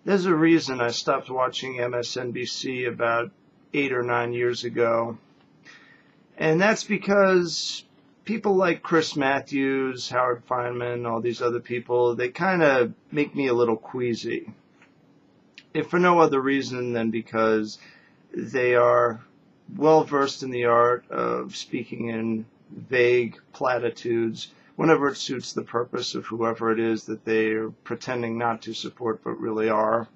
There's a reason I stopped watching MSNBC about 8 or 9 years ago. And that's because people like Chris Matthews, Howard Feinman, all these other people, they kind of make me a little queasy. If for no other reason than because they are well versed in the art of speaking in vague platitudes whenever it suits the purpose of whoever it is that they are pretending not to support but really are.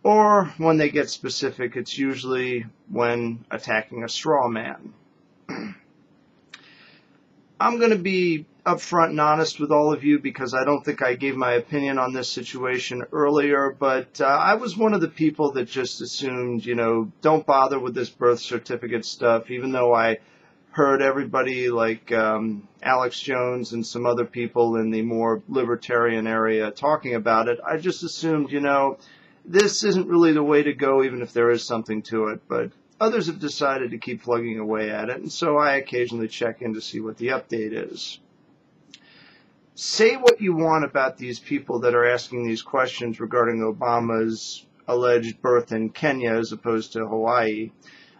Or when they get specific, it's usually when attacking a straw man. I'm going to be upfront and honest with all of you because I don't think I gave my opinion on this situation earlier, but I was one of the people that just assumed, don't bother with this birth certificate stuff, even though I heard everybody like Alex Jones and some other people in the more libertarian area talking about it. I just assumed, this isn't really the way to go, even if there is something to it, but others have decided to keep plugging away at it, and so I occasionally check in to see what the update is. Say what you want about these people that are asking these questions regarding Obama's alleged birth in Kenya as opposed to Hawaii.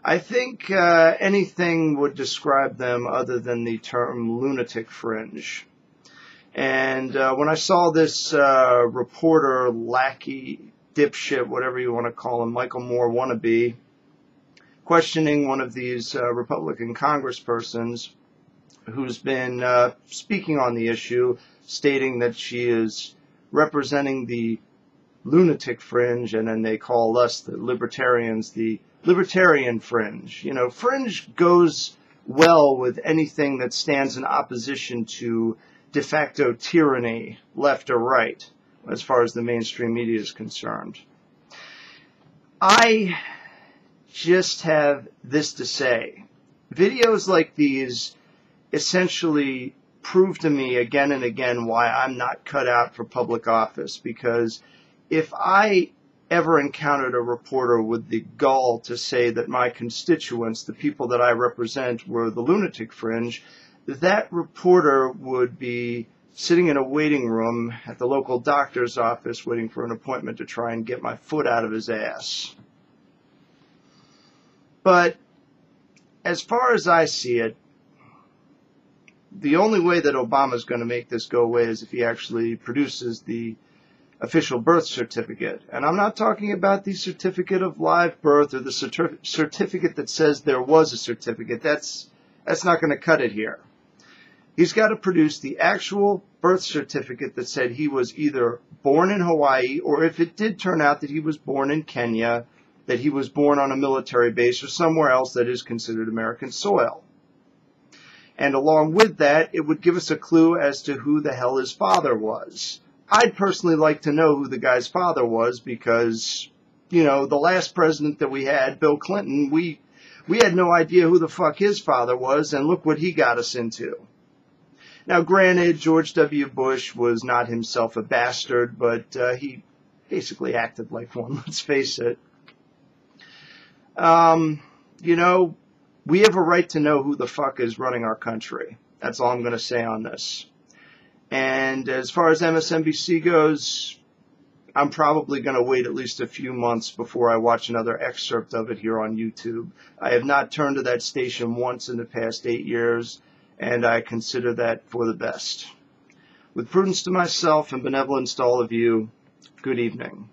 I think anything would describe them other than the term lunatic fringe. And when I saw this reporter, lackey, dipshit, whatever you want to call him, Michael Moore wannabe, questioning one of these Republican congresspersons who's been speaking on the issue, stating that she is representing the lunatic fringe, and then they call us, the libertarians, the libertarian fringe. Fringe goes well with anything that stands in opposition to de facto tyranny, left or right, as far as the mainstream media is concerned. I just have this to say. Videos like these essentially prove to me again and again why I'm not cut out for public office, because if I ever encountered a reporter with the gall to say that my constituents, the people that I represent, were the lunatic fringe, that reporter would be sitting in a waiting room at the local doctor's office waiting for an appointment to try and get my foot out of his ass. But as far as I see it, the only way that Obama's going to make this go away is if he actually produces the official birth certificate. And I'm not talking about the certificate of live birth or the certificate that says there was a certificate. That's not going to cut it here. He's got to produce the actual birth certificate that said he was either born in Hawaii, or if it did turn out that he was born in Kenya, that he was born on a military base or somewhere else that is considered American soil. And along with that, it would give us a clue as to who the hell his father was. I'd personally like to know who the guy's father was because, the last president that we had, Bill Clinton, we had no idea who the fuck his father was, and look what he got us into. Now, granted, George W. Bush was not himself a bastard, but he basically acted like one, let's face it. We have a right to know who the fuck is running our country. That's all I'm going to say on this. And as far as MSNBC goes, I'm probably going to wait at least a few months before I watch another excerpt of it here on YouTube. I have not turned to that station once in the past 8 years, and I consider that for the best. With prudence to myself and benevolence to all of you, good evening.